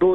2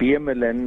PMLN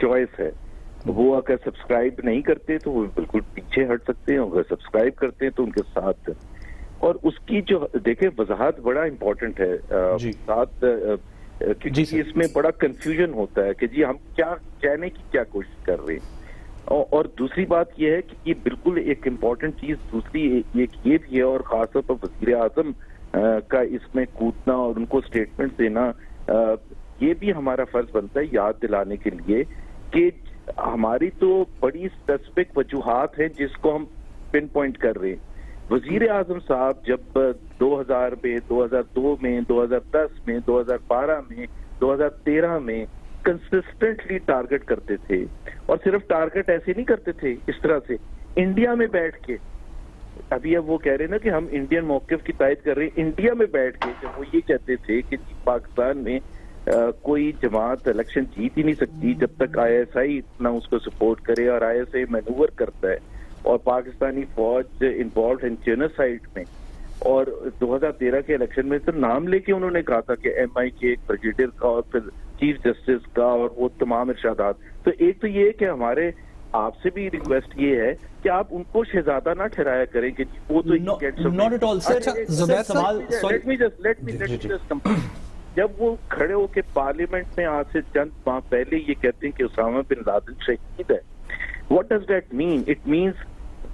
choice ہے. وہ اگر سبسکرائب نہیں کرتے تو وہ بالکل پیچھے ہٹ سکتے ہیں, اگر سبسکرائب کرتے ہیں تو ان کے ساتھ. اور اس کی جو دیکھیں وضاحت بڑا امپورٹنٹ ہے ساتھ, کیونکہ اس میں بڑا کنفیوژن ہوتا ہے کہ جی ہم کیا کہنے کی کیا کوشش کر رہے ہیں. اور دوسری بات یہ ہے کہ یہ بالکل ایک امپورٹنٹ چیز دوسری ایک یہ بھی ہے, اور خاص طور پر وزیر اعظم کا اس میں کودنا اور ان کو اسٹیٹمنٹ دینا, یہ بھی ہمارا فرض بنتا ہے یاد دلانے کے لیے کہ ہماری تو بڑی اسپیسیفک وجوہات ہیں جس کو ہم پن پوائنٹ کر رہے ہیں. وزیر اعظم صاحب جب 2000 میں, 2002 میں, 2010 میں, 2012 میں, 2013 میں کنسسٹنٹلی ٹارگٹ کرتے تھے, اور صرف ٹارگٹ ایسے نہیں کرتے تھے اس طرح سے, انڈیا میں بیٹھ کے, ابھی اب وہ کہہ رہے ہیں نا کہ ہم انڈین موقف کی تائید کر رہے ہیں, انڈیا میں بیٹھ کے جب وہ یہ کہتے تھے کہ پاکستان میں کوئی جماعت الیکشن جیت ہی نہیں سکتی جب تک آئی ایس آئی اتنا اس کو سپورٹ کرے, اور آئی ایس آئی مینوور کرتا ہے, اور پاکستانی فوج انوالوڈ ان جینوسائیڈ میں. اور 2013 کے الیکشن میں تو نام لے کے انہوں نے کہا تھا کہ ایم آئی کے بریگیڈیئر کا اور پھر چیف جسٹس کا اور وہ تمام ارشادات. تو ایک تو یہ کہ ہمارے آپ سے بھی ریکویسٹ یہ ہے کہ آپ ان کو شہزادہ نہ ٹھہرایا کریں کہ وہ تو جب وہ کھڑے ہو کے پارلیمنٹ میں آج سے چند ماہ پہلے یہ کہتے ہیں کہ اسامہ بن لادن شہید ہے. What does that mean? It means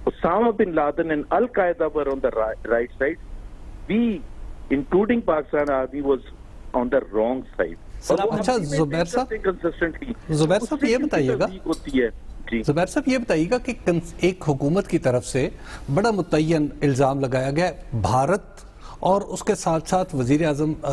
Osama bin Laden and Al-Qaeda were on the right side. We, including Pakistan Army, was on the wrong side. اچھا زبیر صاحب یہ بتائیے گا, زبیر صاحب یہ بتائیے گا کہ ایک حکومت کی طرف سے بڑا متعین الزام لگایا گیا بھارت اور اس کے ساتھ ساتھ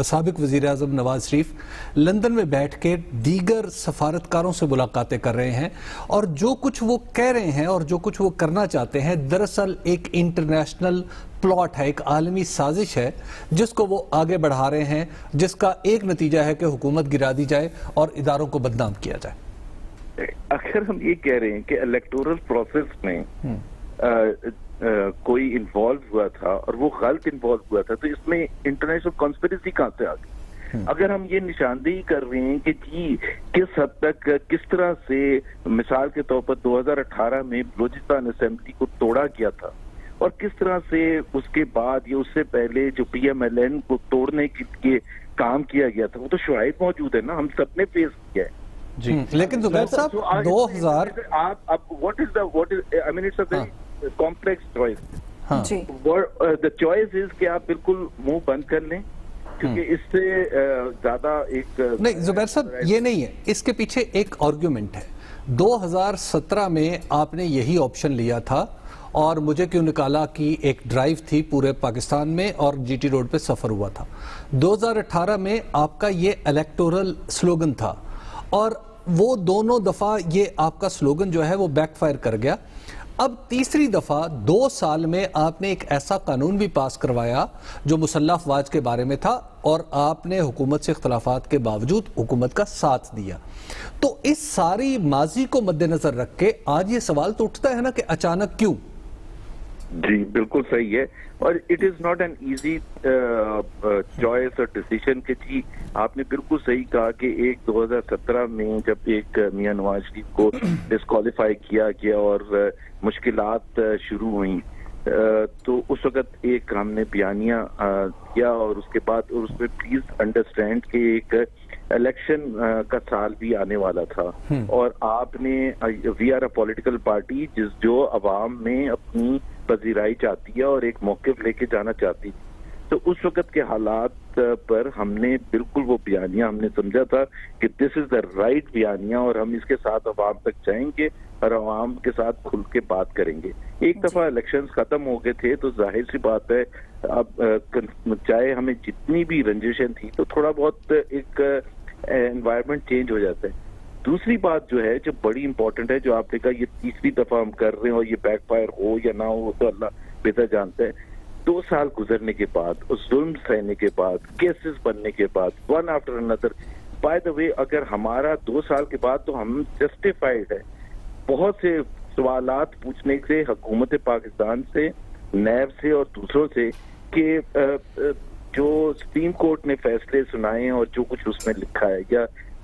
سابق وزیر اعظم نواز شریف لندن میں بیٹھ کے دیگر سفارتکاروں سے ملاقاتیں کر رہے ہیں, اور جو کچھ وہ کہہ رہے ہیں اور جو کچھ وہ کرنا چاہتے ہیں دراصل ایک انٹرنیشنل پلاٹ ہے, ایک عالمی سازش ہے جس کو وہ آگے بڑھا رہے ہیں, جس کا ایک نتیجہ ہے کہ حکومت گرا دی جائے اور اداروں کو بدنام کیا جائے. اگر ہم یہ کہہ رہے ہیں کہ الیکٹورل پروسیس میں کوئی انوالو ہوا تھا اور وہ غلط انوالو ہوا تھا, تو اس میں انٹرنیشنل کانسپریسی کہاں سے آ گئی؟ اگر ہم یہ نشاندہی کر رہے ہیں کہ جی کس حد تک کس طرح سے مثال کے طور پر 2018 میں بلوچستان اسمبلی کو توڑا گیا تھا, اور کس طرح سے اس کے بعد یا اس سے پہلے جو پی ایم ایل این کو توڑنے کے لیے کام کیا گیا تھا, وہ تو شواہد موجود ہے نا, ہم سب نے فیس کیا ہے. جی لیکن زبیر صاحب 2000 what is I mean it's a very complex choice. The choice is کہ آپ بالکل منہ بند کر لیں, کیونکہ اس سے زیادہ ایک نہیں. زبیر صاحب یہ نہیں ہے, اس کے پیچھے ایک آرگیومنٹ ہے. 2017 میں آپ نے یہی آپشن لیا تھا, اور مجھے کیوں نکالا کی ایک ڈرائیو تھی پورے پاکستان میں اور جی ٹی روڈ پہ سفر ہوا تھا. 2018 میں آپ کا یہ الیکٹورل سلوگن تھا, اور وہ دونوں دفعہ یہ آپ کا سلوگن جو ہے وہ بیک فائر کر گیا. اب تیسری دفعہ 2 سال میں آپ نے ایک ایسا قانون بھی پاس کروایا جو مسلح افواج کے بارے میں تھا, اور آپ نے حکومت سے اختلافات کے باوجود حکومت کا ساتھ دیا. تو اس ساری ماضی کو مد نظر رکھ کے آج یہ سوال تو اٹھتا ہے نا کہ اچانک کیوں؟ جی بالکل صحیح ہے, اور it is not an easy choice اور ڈیسیشن کہ جی آپ نے بالکل صحیح کہا کہ 2017 میں جب ایک میاں نواز شریف کو ڈسکوالیفائی کیا گیا اور مشکلات شروع ہوئیں, تو اس وقت ایک ہم نے بیانیہ کیا, اور اس کے بعد اور اس میں پلیز انڈرسٹینڈ کہ ایک الیکشن کا سال بھی آنے والا تھا, اور آپ نے we are a political party جو عوام میں اپنی پذیرائی چاہتی ہے اور ایک موقف لے کے جانا چاہتی, تو اس وقت کے حالات پر ہم نے بالکل وہ بیانیہ ہم نے سمجھا تھا کہ دس از دا رائٹ بیانیہ, اور ہم اس کے ساتھ عوام تک جائیں گے اور عوام کے ساتھ کھل کے بات کریں گے. ایک دفعہ الیکشنز ختم ہو گئے تھے تو ظاہر سی بات ہے اب چاہے ہمیں جتنی بھی رنجشیں تھی تو تھوڑا بہت ایک انوائرمنٹ چینج ہو جاتا ہے. دوسری بات جو ہے جو بڑی امپورٹنٹ ہے, جو آپ نے کہا یہ تیسری دفعہ ہم کر رہے ہیں اور یہ بیک فائر ہو یا نہ ہو تو اللہ بہتر جانتا ہے. 2 سال گزرنے کے بعد, ظلم سہنے کے بعد, کیسز بننے کے بعد, one after another. By the way اگر ہمارا 2 سال کے بعد تو ہم جسٹیفائڈ ہے بہت سے سوالات پوچھنے سے حکومت پاکستان سے, نیب سے اور دوسروں سے کہ جو سپریم کورٹ نے فیصلے سنائے اور جو کچھ اس میں لکھا ہے, یا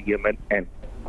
PMN,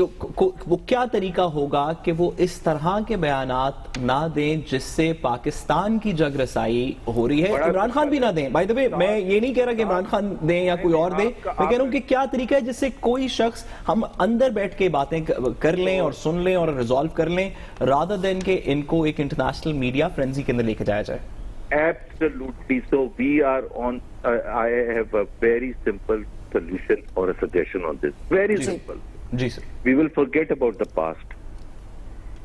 وہ کیا طریقہ ہوگا کہ وہ اس طرح کے بیانات نہ دیں جس سے پاکستان کی جگ رسائی ہو رہی ہے؟ عمران خان بھی نہ دیں. بائی دا وے میں یہ نہیں کہہ رہا کہ عمران خان دیں یا کوئی اور دے, میں کہہ رہا ہوں کہ کیا طریقہ ہے جس سے کوئی شخص ہم اندر بیٹھ کے باتیں کر لیں اور سن لیں اور ریزالو کر لیں rather than کہ ان کو ایک انٹرنیشنل میڈیا فرینزی کے اندر لے کے جایا جائے. Absolutely. So we are on, I have a very simple solution or a suggestion on this. Very simple. G sir. We will forget about the past.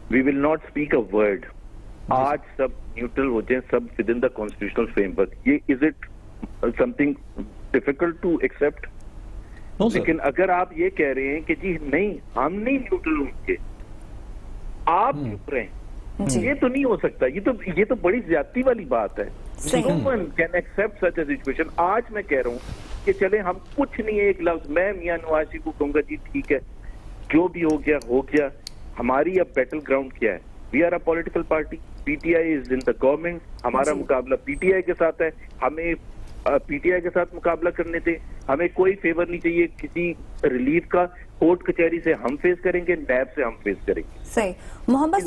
We will not speak a word. آج سب neutral ہو جائیں, سب within the constitutional framework. یہ is it something difficult to accept? No, sir. لیکن اگر آپ یہ کہہ رہے ہیں کہ جی نہیں ہم نہیں نیوٹرل ہوں گے, آپ چپ رہیں, یہ تو نہیں ہو سکتا. یہ تو بڑی زیادتی والی بات ہے. No one can accept such a situation. آج میں کہہ رہا ہوں کہ چلے ہم کچھ نہیں, ایک لفظ میں میاں نواز شریف کو کہوں گا جی ٹھیک ہے جو بھی ہو گیا. ہماری اب بیٹل گراؤنڈ کیا ہے؟ We are a political party, P T I is in the government, ہمارا مقابلہ پی ٹی آئی کے ساتھ ہے, ہمیں پی ٹی آئی کے ساتھ مقابلہ کرنے تھے, ہمیں کوئی فیور نہیں چاہیے کسی ریلیف کا. کورٹ کچہری سے ہم فیس کریں گے, نیب سے ہم فیس کریں گے. صحیح. محمد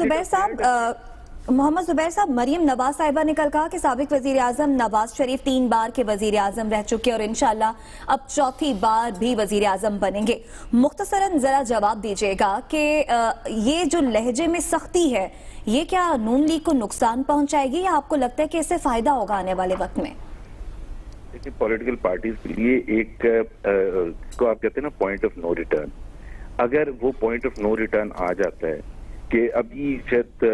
زبیر صاحب, مریم نواز صاحبہ نے کل کہا کہ سابق وزیر اعظم نواز شریف 3 بار کے وزیر اعظم رہ چکے اور انشاءاللہ اب 4تھی بار بھی وزیر اعظم بنیں گے. مختصراً ذرا جواب دیجیے گا کہ یہ جو لہجے میں سختی ہے یہ کیا نون لیگ کو نقصان پہنچائے گی یا آپ کو لگتا ہے کہ اس سے فائدہ ہوگا آنے والے وقت میں؟ دیکھیں, پولیٹیکل پارٹیز کے لیے ایک کو آپ کہتے ہیں نا پوائنٹ آف نو ریٹرن, اگر وہ پوائنٹ آف نو ریٹرن آ جاتا ہے کہ ابھی شاید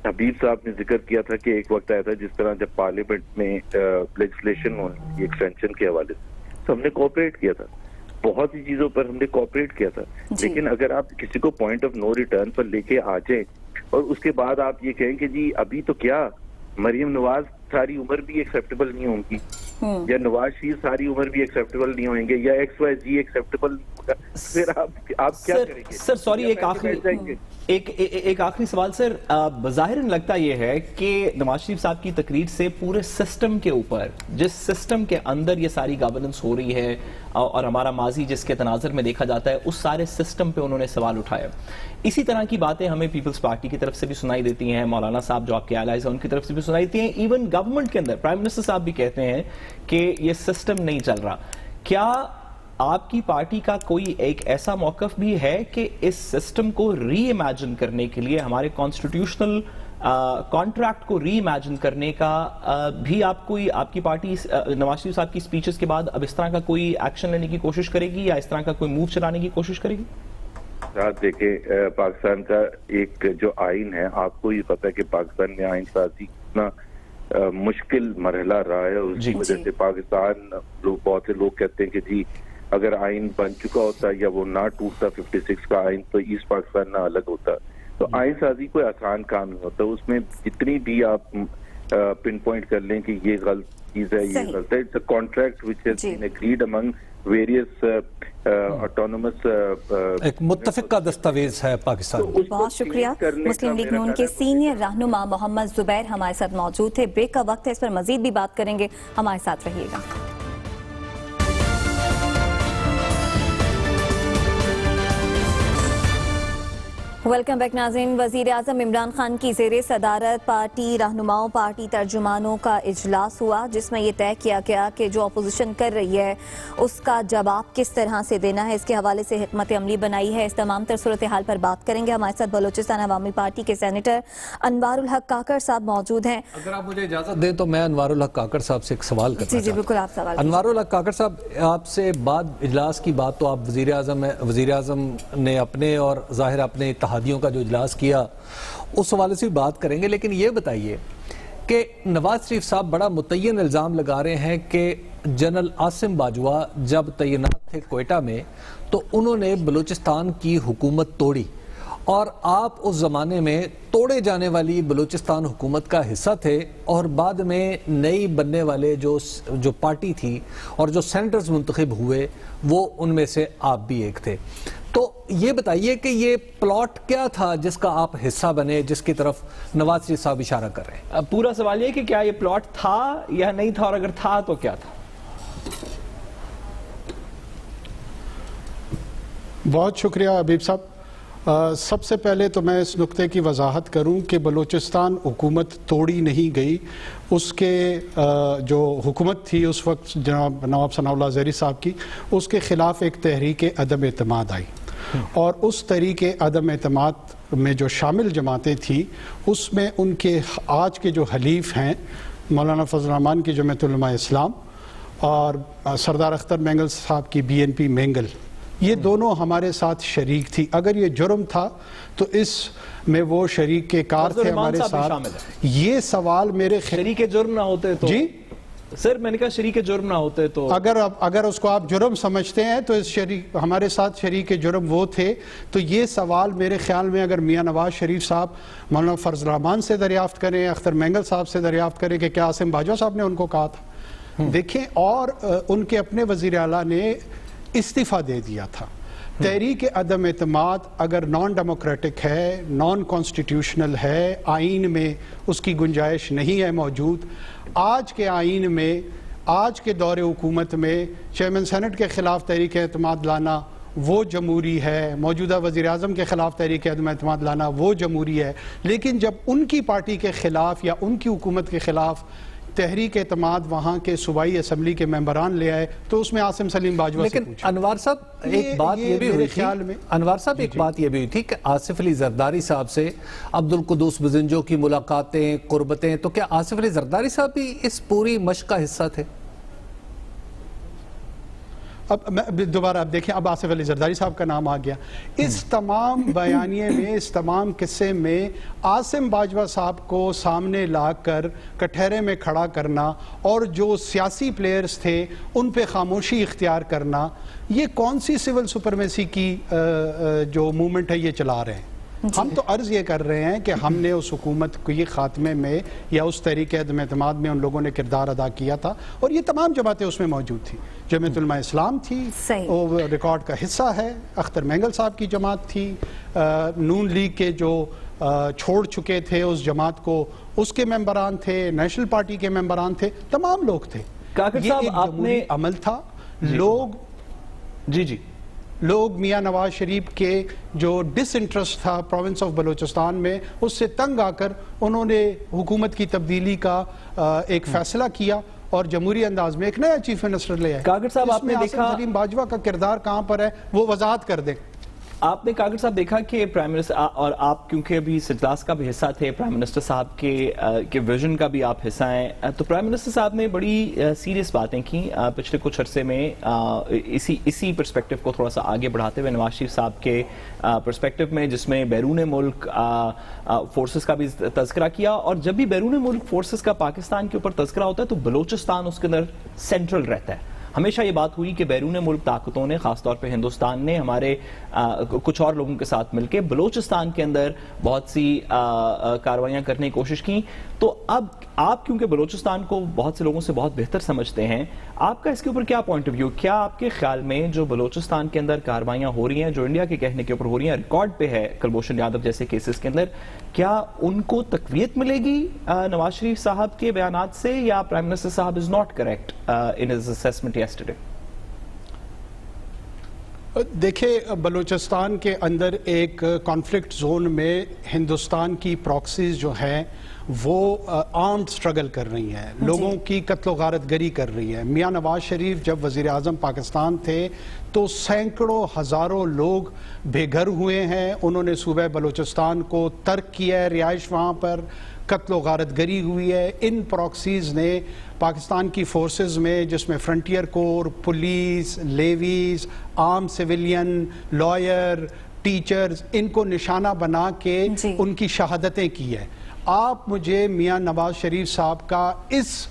حبیب صاحب نے ذکر کیا تھا کہ ایک وقت آیا تھا جس طرح جب پارلیمنٹ میں لیجسلیشن ہونی ایکسٹینشن کے حوالے سے تو ہم نے کوآپریٹ کیا تھا, بہت سی چیزوں پر ہم نے کوآپریٹ کیا تھا. لیکن اگر آپ کسی کو پوائنٹ آف نو ریٹرن پر لے کے آ جائیں اور اس کے بعد آپ یہ کہیں کہ جی ابھی تو کیا مریم نواز ساری عمر بھی ایکسیپٹیبل نہیں ہوں گی, یا نواز شریف ساری عمر بھی ایکسیپٹیبل نہیں ہوئیں گے, یا ایکس وائی جی ایکسیپٹیبل نہیں ہوگا, پھر آپ کیا کریں گے؟ سر سوری, ایک آخری سوال سر. بظاہر لگتا یہ ہے کہ نواز شریف صاحب کی تقریر سے پورے سسٹم کے اوپر, جس سسٹم کے اندر یہ ساری گورننس ہو رہی ہے اور ہمارا ماضی جس کے تناظر میں دیکھا جاتا ہے, اس سارے سسٹم پہ انہوں نے سوال اٹھایا. اسی طرح کی باتیں ہمیں پیپلز پارٹی کی طرف سے بھی سنائی دیتی ہیں, مولانا صاحب جو آپ کے الائز ہیں ان کی طرف سے بھی سنائی دیتی ہیں, ایون گورنمنٹ کے اندر پرائم منسٹر صاحب بھی کہتے ہیں کہ یہ سسٹم نہیں چل رہا. کیا آپ کی پارٹی کا کوئی ایک ایسا موقف بھی ہے کہ اس سسٹم کو ری امیجن کرنے کے لیے, ہمارے کانسٹیٹیوشنل کانٹریکٹ کو ری امیجن کرنے کا بھی آپ کی پارٹی نواز شریف صاحب کی سپیچز کے بعد اب اس طرح کا کوئی ایکشن لینے کی کوشش کرے گی یا اس طرح کا کوئی موو چلانے کی کوشش کرے گی؟ دیکھیں, پاکستان کا ایک جو آئین ہے, آپ کو یہ پتا ہے کہ پاکستان میں آئین سازی اتنا مشکل مرحلہ رہا ہے. اس کی وجہ سے پاکستان بہت سے لوگ کہتے ہیں کہ جی اگر آئین بن چکا ہوتا یا وہ نہ ٹوٹتا 56 کا آئین تو ایسٹ پاکستان نہ الگ ہوتا. تو آئین سازی کوئی آسان کام نہیں ہوتا, اس میں جتنی بھی آپ پن پوائنٹ کر لیں کہ یہ غلط چیز ہے, یہ غلط ہے. It's a contract which has been agreed among various autonomous ایک متفقہ دستاویز ہے پاکستان. بہت شکریہ. مسلم لیگ نون کے سینئر رہنما محمد زبیر ہمارے ساتھ موجود تھے. بریک کا وقت ہے, اس پر مزید بھی بات کریں گے, ہمارے ساتھ رہیے گا. ویلکم بیک ناظرین. وزیر اعظم عمران خان کی زیر صدارت پارٹی رہنماؤں, پارٹی ترجمانوں کا اجلاس ہوا جس میں یہ طے کیا گیا کہ جو اپوزیشن کر رہی ہے اس کا جواب کس طرح سے دینا ہے. اس کے حوالے سے حکمت عملی بنائی ہے. اس تمام تر صورتحال پر بات کریں گے. ہمارے ساتھ بلوچستان عوامی پارٹی کے سینیٹر انوار الحق کاکڑ صاحب موجود ہیں. اگر آپ مجھے اجازت دیں تو میں انوار الحق کاکڑ صاحب سے ایک سوال کرنا چاہتا ہوں. جی بالکل, آپ سوال. انوار الحق کاکڑ صاحب, آپ سے بعد اجلاس کی بات تو آپ وزیر اعظم نے اپنے اور ظاہر اپنے اتحادیوں کا جو اجلاس کیا اس حوالے سے بات کریں گے, لیکن یہ بتائیے کہ نواز شریف صاحب بڑا متعین الزام لگا رہے ہیں کہ جنرل عاصم باجوہ جب تعینات تھے کوئٹہ میں تو انہوں نے بلوچستان کی حکومت توڑی, اور آپ اس زمانے میں توڑے جانے والی بلوچستان حکومت کا حصہ تھے, اور بعد میں نئی بننے والے جو پارٹی تھی اور جو سینیٹرز منتخب ہوئے وہ ان میں سے آپ بھی ایک تھے. تو یہ بتائیے کہ یہ پلاٹ کیا تھا جس کا آپ حصہ بنے, جس کی طرف نواز شریف صاحب اشارہ کر رہے ہیں؟ پورا سوال یہ کہ کیا یہ پلاٹ تھا یا نہیں تھا, اور اگر تھا تو کیا تھا؟ بہت شکریہ حبیب صاحب. سب سے پہلے تو میں اس نقطے کی وضاحت کروں کہ بلوچستان حکومت توڑی نہیں گئی. اس کے جو حکومت تھی اس وقت جناب نواب ثناء اللہ زہری صاحب کی, اس کے خلاف ایک تحریک عدم اعتماد آئی, اور اس تحریک عدم اعتماد میں جو شامل جماعتیں تھیں اس میں ان کے آج کے جو حلیف ہیں مولانا فضل الرحمان کی جمعیت علماء اسلام اور سردار اختر مینگل صاحب کی BNP مینگل, یہ دونوں ہمارے ساتھ شریک تھی. اگر یہ جرم تھا تو اس میں وہ شریک کے کار تھے ہمارے ساتھ. یہ سوال میرے شریک جرم نہ ہوتے تو جی سر میں نے کہا شریک جرم نہ ہوتے تو اگر اس کو آپ جرم سمجھتے ہیں تو اس ہمارے ساتھ شریک جرم وہ تھے. تو یہ سوال میرے خیال میں اگر میاں نواز شریف صاحب مولانا فضل الرحمان سے دریافت کریں, اختر مینگل صاحب سے دریافت کریں کہ کیا عاصم باجوہ صاحب نے ان کو کہا تھا. دیکھیں, اور ان کے اپنے وزیر اعلیٰ نے استعفیٰ دے دیا تھا. تحریک عدم اعتماد اگر نان ڈیموکریٹک ہے, نان کانسٹیٹیوشنل ہے, آئین میں اس کی گنجائش نہیں ہے موجود. آج کے آئین میں, آج کے دور حکومت میں چیئرمین سینٹ کے خلاف تحریک اعتماد لانا وہ جمہوری ہے, موجودہ وزیر اعظم کے خلاف تحریک عدم اعتماد لانا وہ جمہوری ہے. لیکن جب ان کی پارٹی کے خلاف یا ان کی حکومت کے خلاف تحریک اعتماد وہاں کے صوبائی اسمبلی کے ممبران لے آئے تو اس میں عاصم سلیم باجوہ سے لیکن انوار صاحب ایک بات یہ بھی ہوئی تھی, انوار صاحب ایک بات یہ بھی ہوئی تھی کہ آصف علی زرداری صاحب سے عبدالقدوس بزنجو کی ملاقاتیں, قربتیں, تو کیا آصف علی زرداری صاحب بھی اس پوری مشق کا حصہ تھے؟ اب دوبارہ آپ دیکھیں, اب آصف علی زرداری صاحب کا نام آ گیا. اس تمام بیانیے میں, اس تمام قصے میں عاصم باجوہ صاحب کو سامنے لا کر کٹہرے میں کھڑا کرنا اور جو سیاسی پلیئرز تھے ان پہ خاموشی اختیار کرنا, یہ کون سی سول سپرمیسی کی جو موومنٹ ہے یہ چلا رہے ہیں؟ ہم تو عرض یہ کر رہے ہیں کہ ہم نے اس حکومت کو یہ خاتمے میں یا اس تحریک عدم اعتماد میں ان لوگوں نے کردار ادا کیا تھا, اور یہ تمام جماعتیں اس میں موجود تھیں. جمعیت علماء اسلام تھی, وہ ریکارڈ کا حصہ ہے. اختر مینگل صاحب کی جماعت تھی, نون لیگ کے جو چھوڑ چکے تھے اس جماعت کو اس کے ممبران تھے, نیشنل پارٹی کے ممبران تھے, تمام لوگ تھے. کاکڑ صاحب آپ نے عمل تھا. لوگ میاں نواز شریف کے جو ڈس انٹرسٹ تھا پروونس آف بلوچستان میں, اس سے تنگ آ کر انہوں نے حکومت کی تبدیلی کا ایک فیصلہ کیا اور جمہوری انداز میں ایک نیا چیف منسٹر لے آئے. کاکڑ صاحب آپ نے دیکھا عاصم سلیم باجوہ کا کردار کہاں پر ہے وہ وضاحت کر دیں. آپ نے کاکڑ صاحب دیکھا کہ پرائم منسٹر, اور آپ کیونکہ ابھی اجلاس کا بھی حصہ تھے, پرائم منسٹر صاحب کے ویژن کا بھی آپ حصہ ہیں, تو پرائم منسٹر صاحب نے بڑی سیریس باتیں کی پچھلے کچھ عرصے میں. اسی پرسپیکٹو کو تھوڑا سا آگے بڑھاتے ہوئے نواز شریف صاحب کے پرسپیکٹو میں, جس میں بیرون ملک فورسز کا بھی تذکرہ کیا, اور جب بھی بیرون ملک فورسز کا پاکستان کے اوپر تذکرہ ہوتا ہے تو بلوچستان اس کے اندر سینٹرل رہتا ہے. ہمیشہ یہ بات ہوئی کہ بیرون ملک طاقتوں نے, خاص طور پہ ہندوستان نے, ہمارے کچھ اور لوگوں کے ساتھ مل کے بلوچستان کے اندر بہت سی کاروائیاں کرنے کی کوشش کی. تو اب آپ کیونکہ بلوچستان کو بہت سے لوگوں سے بہت بہتر سمجھتے ہیں, آپ کا اس کے اوپر کیا پوائنٹ آف ویو؟ کیا آپ کے خیال میں جو بلوچستان کے اندر کاروائیاں ہو رہی ہیں, جو انڈیا کے کہنے کے اوپر ہو رہی ہیں, ریکارڈ پہ ہے کلبھوشن یادو جیسے کیسز کے اندر, کیا ان کو تقویت ملے گی نواز شریف صاحب کے بیانات سے, یا پرائم منسٹر صاحب is not correct in his assessment yesterday? دیکھیں, بلوچستان کے اندر ایک کانفلکٹ زون میں ہندوستان کی پراکسیز جو ہیں وہ آرمڈ سٹرگل کر رہی ہیں, لوگوں کی قتل و غارت گری کر رہی ہیں. میاں نواز شریف جب وزیر اعظم پاکستان تھے تو سینکڑوں ہزاروں لوگ بے گھر ہوئے ہیں, انہوں نے صوبہ بلوچستان کو ترک کیا ہے, رہائش وہاں پر قتل و غارت گری ہوئی ہے. ان پراکسیز نے پاکستان کی فورسز میں, جس میں فرنٹیئر کور, پولیس, لیویز, عام سیولین, لائر, ٹیچرز, ان کو نشانہ بنا کے ان کی شہادتیں کی ہیں. آپ مجھے میاں نواز شریف صاحب کا اس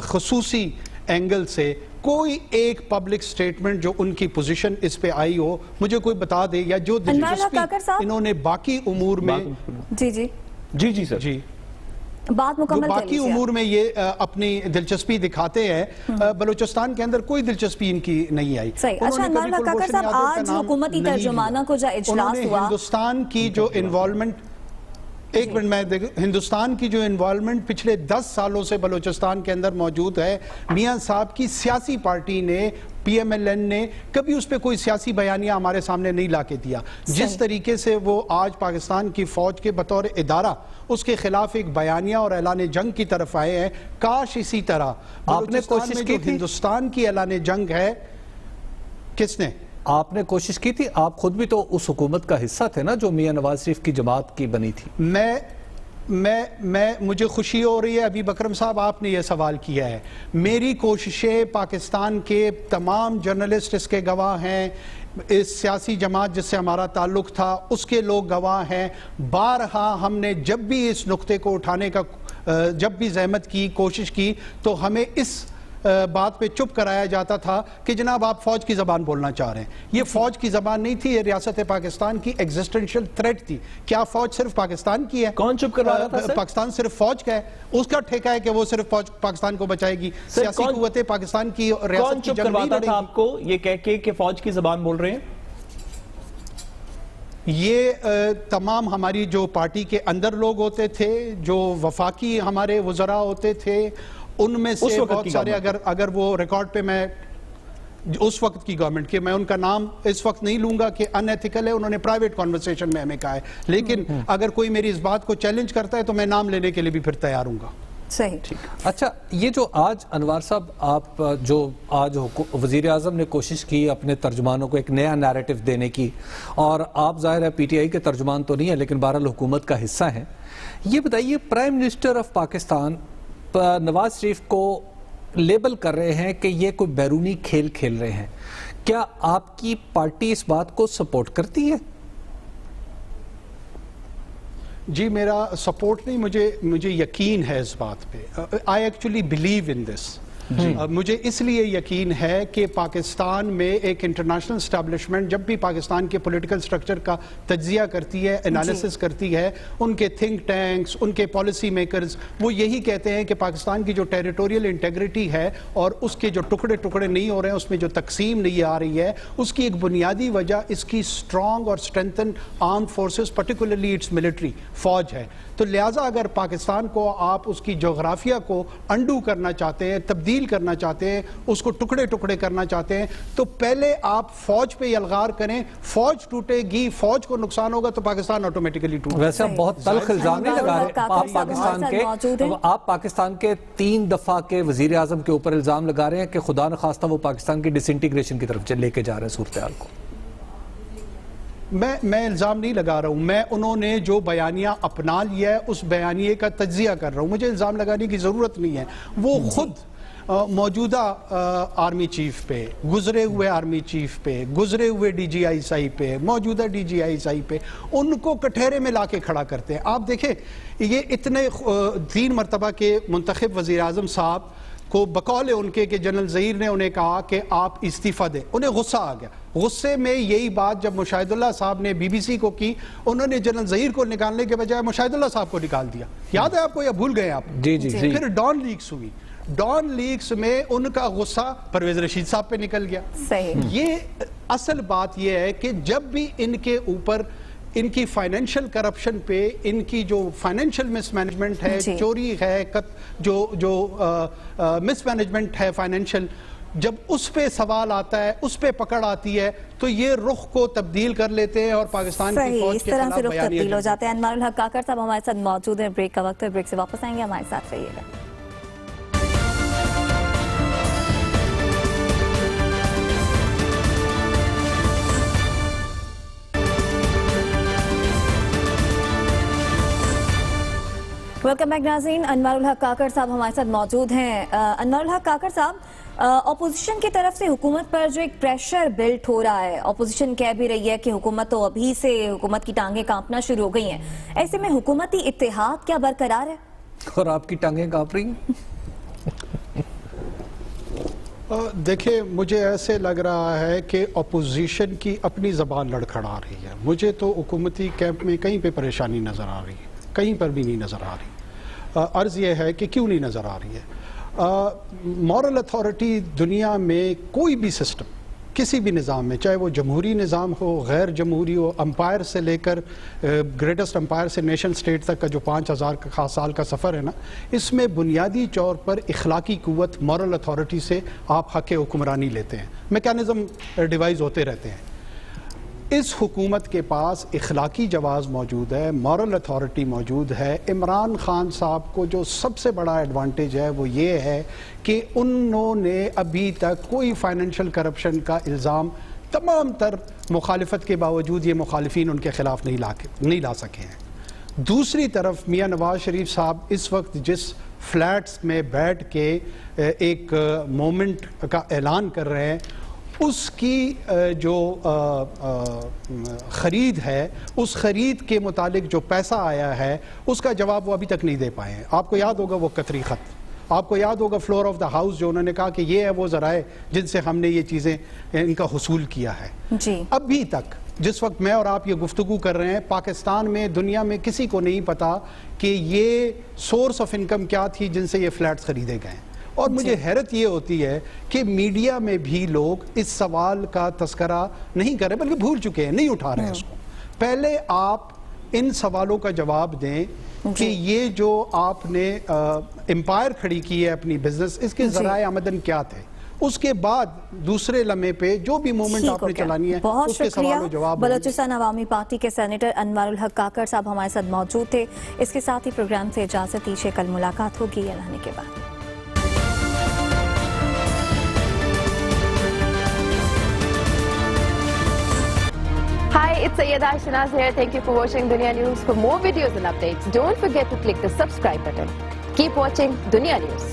خصوصی اینگل سے کوئی ایک پبلک سٹیٹمنٹ جو ان کی پوزیشن اس پہ آئی ہو مجھے کوئی بتا دے, یا جو دلچسپی انہوں نے باقی امور میں جی سر جی بات مکمل باقی امور میں یہ اپنی دلچسپی دکھاتے ہیں, بلوچستان کے اندر کوئی دلچسپی ان کی نہیں آئی. صحیح. اچھا انوار اللہ کاکڑ صاحب, آج حکومتی ترجمانہ کو جو اجلاس ہوا, ہندوستان کی جو انوالومنٹ ایک منٹ میں دیکھ ہندوستان کی جو انوالومنٹ پچھلے 10 سالوں سے بلوچستان کے اندر موجود ہے، میاں صاحب کی سیاسی پارٹی نے پی ایم ایل این نے کبھی اس پہ کوئی سیاسی بیانیہ ہمارے سامنے نہیں لا کے دیا. جس طریقے سے وہ آج پاکستان کی فوج کے بطور ادارہ اس کے خلاف ایک بیانیہ اور اعلان جنگ کی طرف آئے ہیں، کاش اسی طرح آپ نے کوشش کی تھی؟ ہندوستان کی اعلان جنگ ہے. کس نے؟ آپ نے کوشش کی تھی؟ آپ خود بھی تو اس حکومت کا حصہ تھے نا جو میاں نواز شریف کی جماعت کی بنی تھی. مجھے خوشی ہو رہی ہے ابھی بکرم صاحب آپ نے یہ سوال کیا ہے. میری کوششیں، پاکستان کے تمام جرنلسٹ اس کے گواہ ہیں، اس سیاسی جماعت جس سے ہمارا تعلق تھا اس کے لوگ گواہ ہیں، بارہا ہم نے جب بھی اس نقطے کو اٹھانے کا جب بھی زحمت کی، کوشش کی، تو ہمیں اس بات پہ چپ کرایا جاتا تھا کہ جناب آپ فوج کی زبان بولنا چاہ رہے ہیں. یہ فوج کی زبان نہیں تھی، یہ ریاست پاکستان کی ایگزسٹنشل تھریٹ تھی. کیا فوج صرف پاکستان کی ہے؟ کون چپ کروا رہا تھا سر؟ پاکستان صرف فوج کا ہے، اس کا ٹھیکہ ہے کہ وہ صرف فوج پاکستان کو بچائے گی. سیاسی قوتیں پاکستان کی ریاست کون کی چپ جنگ نہیں کرواتا لڑیں تھا گی. آپ کو یہ کہہ کے کہ فوج کی زبان بول رہے ہیں؟ یہ تمام ہماری جو پارٹی کے اندر لوگ ہوتے تھے، جو وفاقی ہمارے وزراء ہوتے تھے، ان میں سے بہت سارے، اگر وہ ریکارڈ پہ میں اس وقت کی گورنمنٹ کے، میں ان کا نام اس وقت نہیں لوں گا کہ ان ایتھیکل ہے، انہوں نے پرائیویٹ کانورسیشن میں ہمیں کہا ہے، لیکن اگر کوئی میری اس بات کو چیلنج کرتا ہے تو میں نام لینے کے لیے بھی پھر تیار ہوں گا. صحیح. اچھا، یہ جو آج انوار صاحب آپ جو آج وزیر اعظم نے کوشش کی اپنے ترجمانوں کو ایک نیا نیریٹو دینے کی، اور آپ ظاہر ہے پی ٹی آئی کے ترجمان تو نہیں ہیں لیکن بہرحال حکومت کا حصہ ہیں، یہ بتائیے prime minister of Pakistan Nawaz Sharif کو لیبل کر رہے ہیں کہ یہ کوئی بیرونی کھیل کھیل رہے ہیں، کیا آپ کی پارٹی اس بات کو سپورٹ کرتی ہے؟ جی میرا سپورٹ نہیں، مجھے یقین ہے اس بات پہ. I actually believe in this. مجھے اس لیے یقین ہے کہ پاکستان میں ایک انٹرنیشنل اسٹیبلشمنٹ جب بھی پاکستان کے پولیٹیکل سٹرکچر کا تجزیہ کرتی ہے، انالیسس کرتی ہے، ان کے تھنک ٹینکس، ان کے پالیسی میکرز، وہ یہی کہتے ہیں کہ پاکستان کی جو ٹیریٹوریل انٹیگریٹی ہے اور اس کے جو ٹکڑے ٹکڑے نہیں ہو رہے ہیں، اس میں جو تقسیم نہیں آ رہی ہے، اس کی ایک بنیادی وجہ اس کی اسٹرانگ اور strengthen armed forces, particularly its military فوج ہے. تو لہٰذا اگر پاکستان کو آپ اس کی جغرافیہ کو انڈو کرنا چاہتے ہیں، تبدیل کرنا چاہتے ہیں، اس کو ٹکڑے ٹکڑے کرنا چاہتے ہیں، تو پہلے آپ فوج پہ یلغار کریں. فوج ٹوٹے گی، فوج کو نقصان ہوگا تو پاکستان آٹومیٹکلی ٹوٹے گا. ویسے آپ بہت تلخ الزام نہیں لگا رہے. آپ پاکستان کے 3 دفعہ کے وزیر اعظم کے اوپر الزام لگا رہے ہیں کہ خدا نخواستہ وہ پاکستان کی ڈس انٹیگریشن کی طرف لے کے جا رہے ہیں صورتحال کو. میں الزام نہیں لگا رہا ہوں، میں انہوں نے جو بیانیہ اپنا لیا ہے اس بیانیے کا تجزیہ کر رہا ہوں. مجھے الزام لگانے کی ضرورت نہیں ہے. وہ خود موجودہ آرمی چیف پہ، گزرے ہوئے آرمی چیف پہ، گزرے ہوئے D G I S I پہ، موجودہ D G I S I پہ، ان کو کٹہرے میں لا کے کھڑا کرتے ہیں. آپ دیکھیں یہ اتنے 3 مرتبہ کے منتخب وزیر اعظم صاحب کو بقول ان کے کہ جنرل ظہیر نے انہیں کہا کہ آپ استعفیٰ دیں، انہیں غصہ آ گیا. غصے میں یہی بات جب مشاہد اللہ صاحب نے بی بی سی کو کی، انہوں نے جنرل ظہیر کو نکالنے کے بجائے مشاہد اللہ صاحب کو نکال دیا. یاد ہے آپ کو یا بھول گئے آپ؟ جی. پھر ڈان لیکس ہوئی. ڈان لیکس میں ان کا غصہ پرویز رشید صاحب پہ نکل گیا. یہ اصل بات یہ ہے کہ جب بھی ان کے اوپر ان کی فائنینشل کرپشن پہ، ان کی جو فائنینشل مس مینجمنٹ ہے، چوری ہے، جو مس مینجمنٹ ہے فائنینشل، جب اس پہ سوال آتا ہے، اس پہ پکڑ آتی ہے، تو یہ رخ کو تبدیل کر لیتے ہیں اور پاکستان کی فوج کے خلاف رخ تبدیل ہو جاتے ہیں. انوار الحق کاکڑ صاحب ہمارے ساتھ موجود ہیں. بریک کا وقت ہے، بریک سے واپس آئیں گے، ہمارے ساتھ رہیے گا. ویلکم بیک ناظرین. انوار الحق کاکڑ صاحب ہمارے ساتھ موجود ہیں. انوار الحق کاکڑ صاحب، اپوزیشن کی طرف سے حکومت پر جو ایک پریشر بلٹ ہو رہا ہے، اپوزیشن کہہ بھی رہی ہے کہ حکومت تو ابھی سے حکومت کی ٹانگیں کانپنا شروع ہو گئی ہیں، ایسے میں حکومتی اتحاد کیا برقرار ہے؟ اور آپ کی ٹانگیں کانپ رہی ہیں؟ دیکھیں مجھے ایسے لگ رہا ہے کہ اپوزیشن کی اپنی زبان لڑکھڑا رہی ہے. مجھے تو حکومتی کیمپ میں کہیں پہ پریشانی نظر آ رہی ہے، کہیں پر بھی نہیں نظر آ رہی. عرض یہ ہے کہ کیوں نہیں نظر آ رہی ہے. مورل اتھارٹی دنیا میں کوئی بھی سسٹم کسی بھی نظام میں، چاہے وہ جمہوری نظام ہو، غیر جمہوری ہو، امپائر سے لے کر گریٹسٹ امپائر سے نیشن سٹیٹ تک کا جو 5000 سال کا سفر ہے نا، اس میں بنیادی طور پر اخلاقی قوت، مورل اتھارٹی سے آپ حق حکمرانی لیتے ہیں، میکانزم ڈیوائز ہوتے رہتے ہیں۔ اس حکومت کے پاس اخلاقی جواز موجود ہے، مورل اتھارٹی موجود ہے۔ عمران خان صاحب کو جو سب سے بڑا ایڈوانٹیج ہے وہ یہ ہے کہ انہوں نے ابھی تک کوئی فائنینشیل کرپشن کا الزام تمام تر مخالفت کے باوجود یہ مخالفین ان کے خلاف نہیں لا سکے ہیں۔ دوسری طرف میاں نواز شریف صاحب اس وقت جس فلیٹس میں بیٹھ کے ایک مومنٹ کا اعلان کر رہے ہیں، اس کی جو خرید ہے، اس خرید کے متعلق جو پیسہ آیا ہے اس کا جواب وہ ابھی تک نہیں دے پائے ہیں۔ آپ کو یاد ہوگا وہ قطری خط، آپ کو یاد ہوگا فلور آف دا ہاؤس جو انہوں نے کہا کہ یہ ہے وہ ذرائع جن سے ہم نے یہ چیزیں ان کا حصول کیا ہے۔ جی ابھی تک جس وقت میں اور آپ یہ گفتگو کر رہے ہیں، پاکستان میں، دنیا میں کسی کو نہیں پتا کہ یہ سورس آف انکم کیا تھی جن سے یہ فلیٹس خریدے گئے۔ اور مجھے حیرت یہ ہوتی ہے کہ میڈیا میں بھی لوگ اس سوال کا تذکرہ نہیں کر رہے، بلکہ بھول چکے ہیں، نہیں اٹھا رہے ہیں اس کو۔ پہلے آپ ان سوالوں کا جواب دیں کہ یہ جو آپ نے امپائر کھڑی کی ہے اپنی بزنس، اس کے ذرائع آمدن کیا تھے، اس کے بعد دوسرے لمحے پہ جو بھی مومنٹ آپ نے چلانی ہے اس کے سوال و جواب۔ بلوچستان عوامی پارٹی کے سینیٹر انوار الحق کاکڑ صاحب ہمارے ساتھ موجود تھے۔ اس کے ساتھ ہی پروگرام سے اجازت دیجیے، کل ملاقات ہوگی اعلان کے بعد۔ Hi, it's Sayyeda Shanaz here. Thank you for watching Dunya News. For more videos and updates, don't forget to click the subscribe button. Keep watching Dunya News.